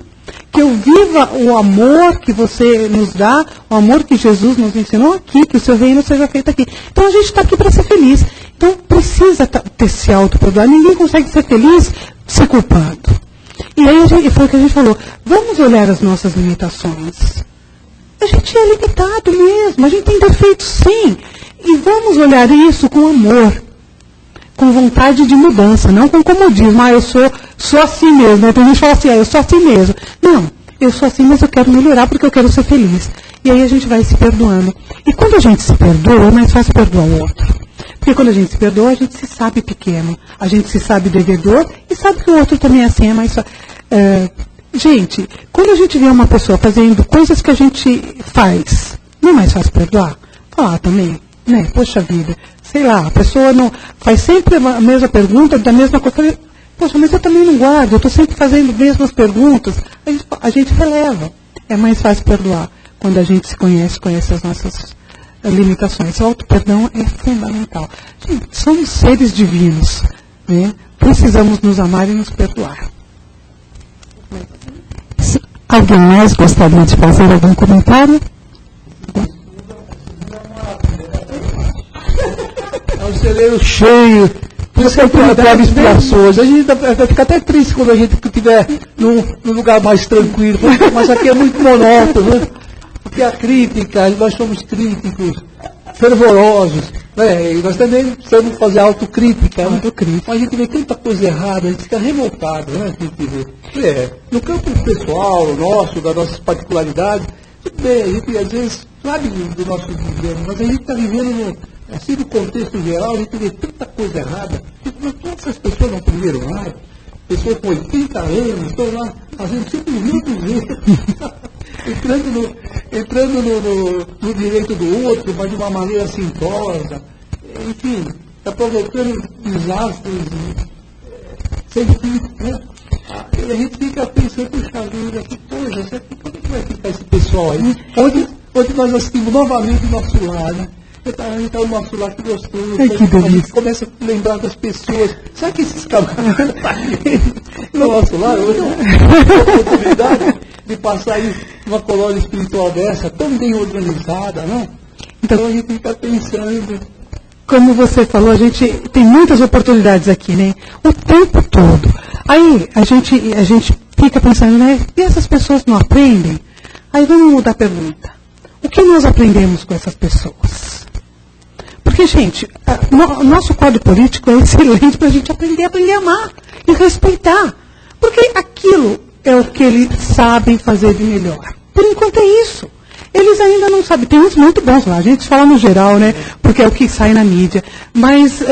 que eu viva o amor que você nos dá, o amor que Jesus nos ensinou aqui, que o seu reino seja feito aqui. Então a gente está aqui para ser feliz. Então precisa ter se auto-perdoar. Ninguém consegue ser feliz se culpando. E aí foi o que a gente falou, vamos olhar as nossas limitações. A gente é limitado mesmo, a gente tem defeitos sim. E vamos olhar isso com amor. Com vontade de mudança, não com comodismo. Eu sou assim mesmo. Tem gente que fala assim, eu sou assim mesmo. Não, eu sou assim, mas eu quero melhorar porque eu quero ser feliz. E aí a gente vai se perdoando. E quando a gente se perdoa, é mais fácil perdoar o outro. Porque quando a gente se perdoa, a gente se sabe pequeno. A gente se sabe devedor e sabe que o outro também é assim. É mais gente, quando a gente vê uma pessoa fazendo coisas que a gente faz, não é mais fácil perdoar? Falar também, né? Poxa vida. Sei lá, a pessoa não faz sempre a mesma pergunta, da mesma coisa. Eu falei, poxa, mas eu também não guardo, eu estou sempre fazendo as mesmas perguntas. A gente releva. É mais fácil perdoar quando a gente se conhece as nossas limitações. O auto-perdão é fundamental. Gente, somos seres divinos, né? Precisamos nos amar e nos perdoar. Alguém mais gostaria de fazer algum comentário? É um celeiro cheio. Por isso que eu trago inspirações. A gente vai ficar até triste quando a gente estiver num lugar mais tranquilo. Mas aqui é muito monótono, né? Porque a crítica, nós somos críticos, fervorosos, né? E nós também precisamos fazer autocrítica. Né? Mas a gente vê tanta coisa errada, a gente fica revoltado, né? A gente vê. No campo pessoal, nosso, das nossas particularidades, tudo bem, a gente às vezes sabe do nosso governo, mas a gente está vivendo assim, no contexto geral, a gente vê tanta coisa errada. Todas essas pessoas não aprenderam nada. Pessoas com 80 anos estão lá fazendo simplesmente entrando no direito do outro, mas de uma maneira assintosa. Enfim, aproveitando desastres sem fim. Né? E a gente fica pensando, puxa vida, que coisa, como é que vai ficar esse pessoal aí? Onde nós assistimos novamente o nosso lar, né? A gente está no nosso lar, que gostoso. A gente começa a lembrar das pessoas. Será que esses camaradas no nosso lar hoje a oportunidade de passar aí uma colônia espiritual dessa, tão bem organizada, não? Então a gente fica pensando. Como você falou, a gente tem muitas oportunidades aqui, né? O tempo todo. Aí a gente fica pensando, né? E essas pessoas não aprendem? Aí vamos mudar a pergunta. O que nós aprendemos com essas pessoas? Porque, gente, nosso quadro político é excelente para a gente aprender a amar e respeitar. Porque aquilo é o que eles sabem fazer de melhor. Por enquanto é isso. Eles ainda não sabem. Tem uns muito bons lá. A gente fala no geral, né? Porque é o que sai na mídia. Mas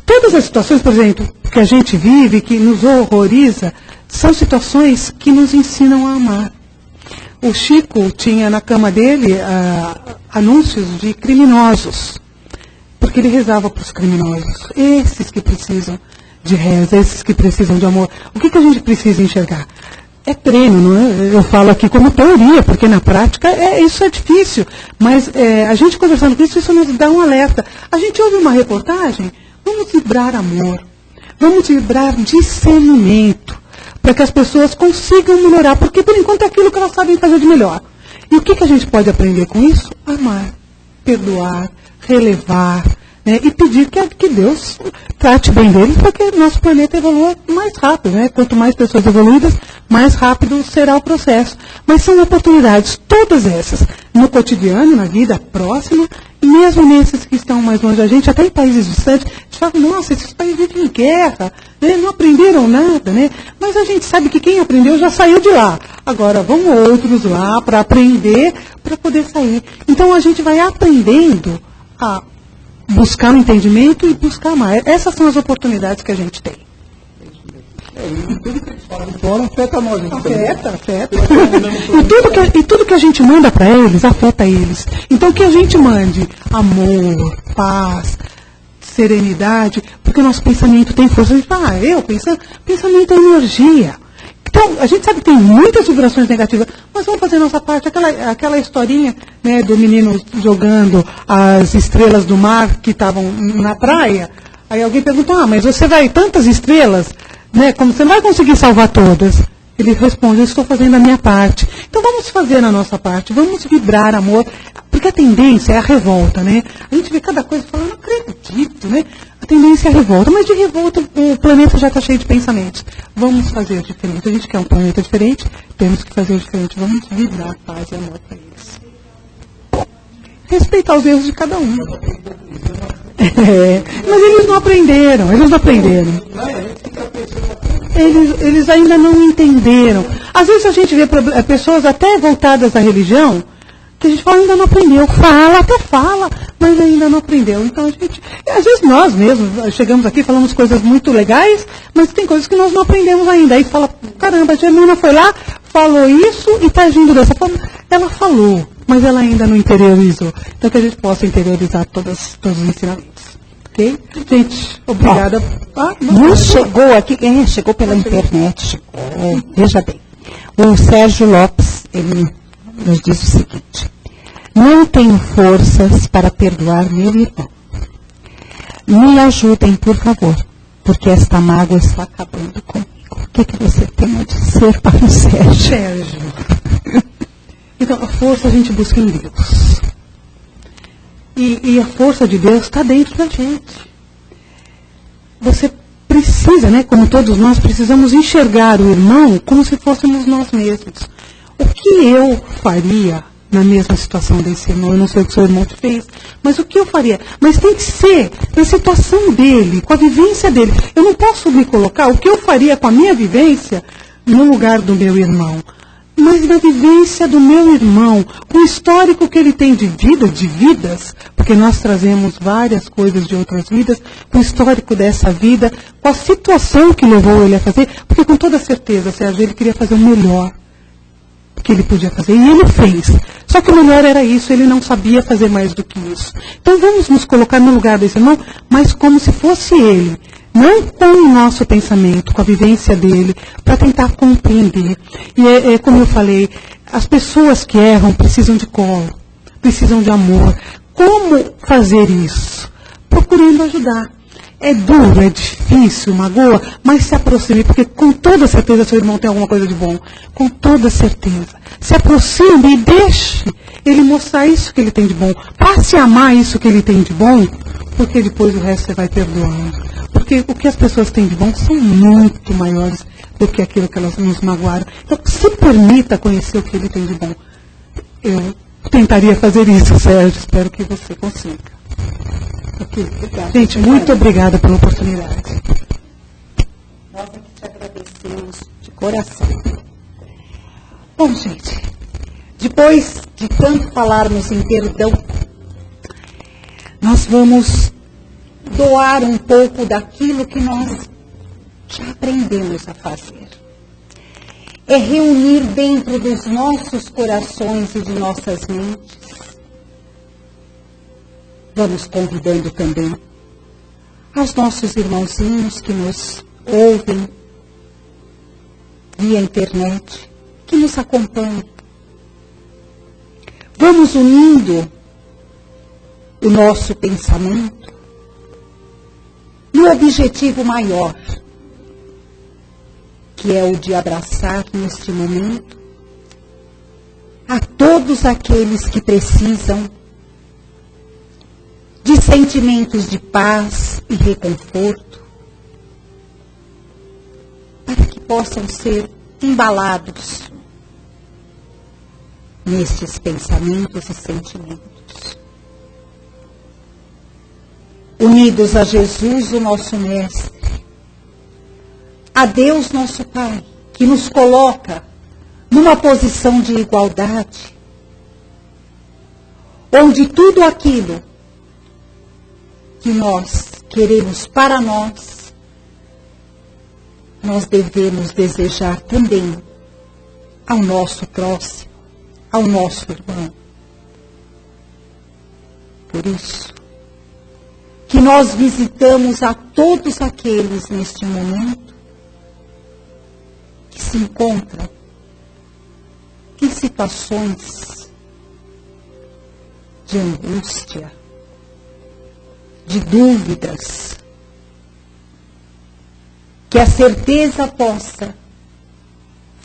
todas as situações, por exemplo, que a gente vive, que nos horroriza, são situações que nos ensinam a amar. O Chico tinha na cama dele anúncios de criminosos. Porque ele rezava para os criminosos. Esses que precisam de reza, esses que precisam de amor. O que a gente precisa enxergar? É treino, não é? Eu falo aqui como teoria, porque na prática isso é difícil. Mas a gente conversando com isso nos dá um alerta. A gente ouve uma reportagem, vamos vibrar amor, vamos vibrar discernimento, para que as pessoas consigam melhorar, porque por enquanto é aquilo que elas sabem fazer de melhor. E o que a gente pode aprender com isso? Amar, perdoar, relevar, né, e pedir que Deus trate bem deles para que nosso planeta evolua mais rápido. Né? Quanto mais pessoas evoluídas, mais rápido será o processo. Mas são oportunidades, todas essas, no cotidiano, na vida próxima, e mesmo nesses que estão mais longe da gente, até em países distantes, a gente fala, nossa, esses países vivem em guerra, né, não aprenderam nada, né? Mas a gente sabe que quem aprendeu já saiu de lá. Agora, vão outros lá para aprender, para poder sair. Então a gente vai aprendendo a buscar o entendimento e buscar amar. Essas são as oportunidades que a gente tem. E tudo que eles falam de fora afeta nós. Afeta. E tudo que a gente manda para eles, afeta eles. Então que a gente mande amor, paz, serenidade, porque o nosso pensamento tem força. A gente fala, pensamento é energia. Então, a gente sabe que tem muitas vibrações negativas, mas vamos fazer a nossa parte. Aquela historinha, né, do menino jogando as estrelas do mar que estavam na praia. Aí alguém perguntou, mas você vai tantas estrelas, né, como você não vai conseguir salvar todas? Ele responde, eu estou fazendo a minha parte. Então vamos fazer a nossa parte, vamos vibrar amor, porque a tendência é a revolta, né? A gente vê cada coisa e fala, não acredito, né? A tendência é a revolta, mas de revolta o planeta já está cheio de pensamentos. Vamos fazer diferente. A gente quer um planeta diferente, temos que fazer diferente. Vamos vibrar paz e amor para eles. Respeitar os erros de cada um. Mas eles não aprenderam. Eles ainda não entenderam. Às vezes a gente vê pessoas até voltadas à religião, que a gente fala, ainda não aprendeu. Fala, mas ainda não aprendeu. Então a gente, às vezes nós mesmos chegamos aqui, falamos coisas muito legais, mas tem coisas que nós não aprendemos ainda. Aí fala, caramba, a Germana foi lá, falou isso e está agindo dessa forma. Ela falou, mas ela ainda não interiorizou. Então que a gente possa interiorizar todos os ensinamentos. Ok? Gente, obrigada. Chegou aqui, chegou pela internet. Veja bem. O Sérgio Lopes, ele nos diz o seguinte: não tenho forças para perdoar meu irmão. Me ajudem, por favor, porque esta mágoa está acabando comigo. O que você tem a dizer para o Sérgio? Sérgio. Então, a força a gente busca em Deus. E a força de Deus está dentro da gente. Você precisa, né, como todos nós, precisamos enxergar o irmão como se fôssemos nós mesmos. O que eu faria na mesma situação desse irmão? Eu não sei o que o seu irmão fez, mas o que eu faria? Mas tem que ser na situação dele, com a vivência dele. Eu não posso me colocar o que eu faria com a minha vivência no lugar do meu irmão. Mas na vivência do meu irmão, com o histórico que ele tem de vida, de vidas, porque nós trazemos várias coisas de outras vidas, com o histórico dessa vida, com a situação que levou ele a fazer, porque com toda certeza, Sérgio, ele queria fazer o melhor que ele podia fazer, e ele fez. Só que o melhor era isso, ele não sabia fazer mais do que isso. Então vamos nos colocar no lugar desse irmão, mas como se fosse ele. Não com o nosso pensamento, com a vivência dele, para tentar compreender. E como eu falei, as pessoas que erram precisam de colo, precisam de amor. Como fazer isso? Procurando ajudar. É duro, é difícil, magoa, mas se aproxime, porque com toda certeza seu irmão tem alguma coisa de bom. Com toda certeza. Se aproxime e deixe ele mostrar isso que ele tem de bom. Passe a amar isso que ele tem de bom, porque depois o resto você vai perdoando. Porque o que as pessoas têm de bom são muito maiores do que aquilo que elas nos magoaram. Então, se permita conhecer o que ele tem de bom. Eu tentaria fazer isso, Sérgio. Espero que você consiga. Okay, gente, muito obrigada pela oportunidade. Nós aqui te agradecemos de coração. Bom, gente, depois de tanto falarmos em perdão, nós vamos doar um pouco daquilo que nós já aprendemos a fazer. É reunir dentro dos nossos corações e de nossas mentes. Vamos convidando também aos nossos irmãozinhos que nos ouvem via internet, que nos acompanham. Vamos unindo o nosso pensamento no objetivo maior, que é o de abraçar neste momento a todos aqueles que precisam de sentimentos de paz e reconforto, para que possam ser embalados nestes pensamentos e sentimentos. Unidos a Jesus, o nosso Mestre, a Deus, nosso Pai, que nos coloca numa posição de igualdade, onde tudo aquilo que nós queremos para nós, nós devemos desejar também ao nosso próximo, ao nosso irmão. Por isso, que nós visitamos a todos aqueles neste momento que se encontram em situações de angústia, de dúvidas, que a certeza possa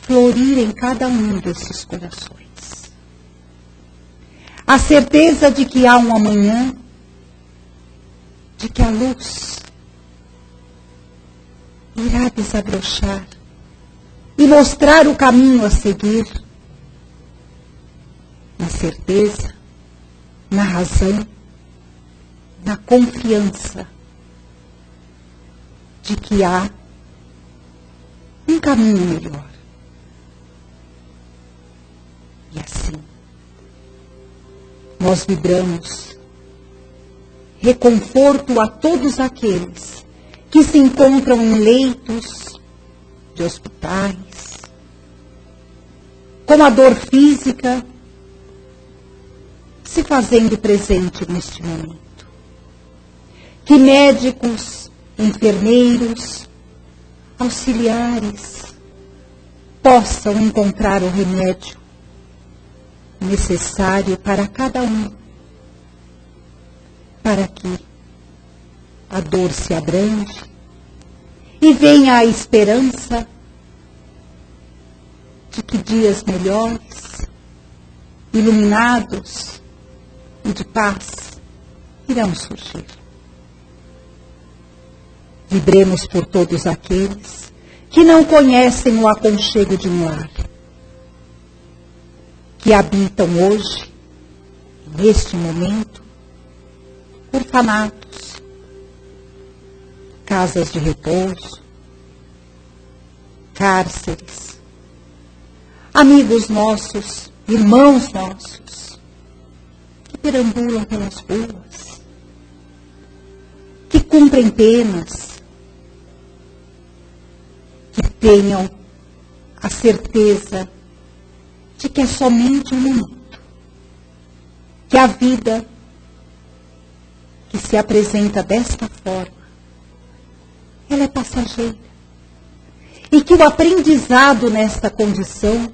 florir em cada um desses corações. A certeza de que há um amanhã, de que a luz irá desabrochar e mostrar o caminho a seguir, na certeza, na razão, na confiança de que há um caminho melhor. E assim, nós vibramos reconforto a todos aqueles que se encontram em leitos de hospitais, com a dor física se fazendo presente neste momento. Que médicos, enfermeiros, auxiliares possam encontrar o remédio necessário para cada um, para que a dor se abrande e venha a esperança de que dias melhores, iluminados e de paz irão surgir. Vibremos por todos aqueles que não conhecem o aconchego de um lar, que habitam hoje, neste momento, orfanatos, casas de repouso, cárceres, amigos nossos, irmãos nossos, que perambulam pelas ruas, que cumprem penas, que tenham a certeza de que é somente um momento, que a vida que se apresenta desta forma, ela é passageira, e que o aprendizado nesta condição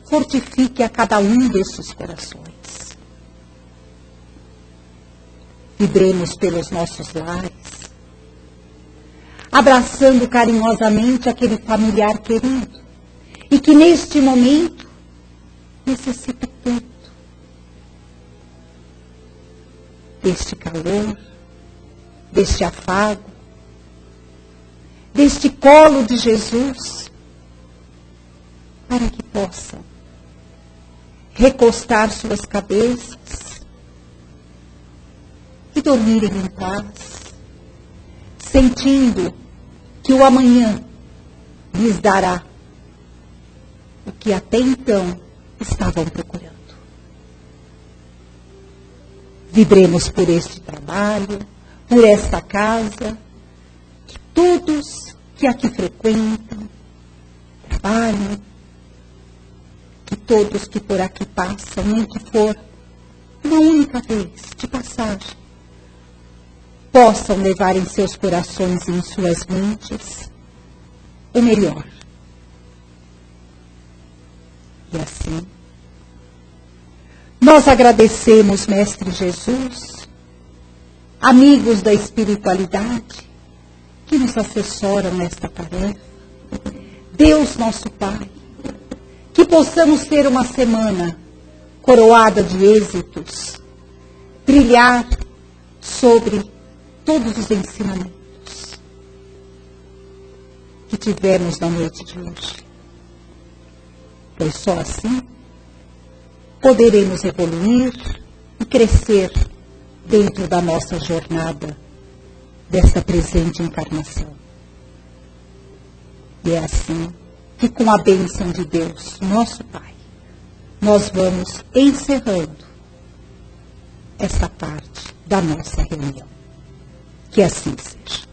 fortifique a cada um destes corações. Vibremos pelos nossos lares, abraçando carinhosamente aquele familiar querido e que neste momento necessita tanto deste calor, deste afago, deste colo de Jesus, para que possam recostar suas cabeças e dormirem em paz, sentindo que o amanhã lhes dará o que até então estavam procurando. Vibremos por este trabalho, por esta casa, que todos que aqui frequentam, trabalham, que todos que por aqui passam, nem que for uma única vez de passagem, possam levar em seus corações e em suas mentes o melhor. E assim, nós agradecemos, Mestre Jesus, amigos da espiritualidade, que nos assessoram nesta tarefa. Deus nosso Pai, que possamos ter uma semana coroada de êxitos, brilhar sobre todos os ensinamentos que tivemos na noite de hoje. Pois só assim poderemos evoluir e crescer dentro da nossa jornada desta presente encarnação. E é assim que, com a bênção de Deus, nosso Pai, nós vamos encerrando esta parte da nossa reunião. Que assim seja.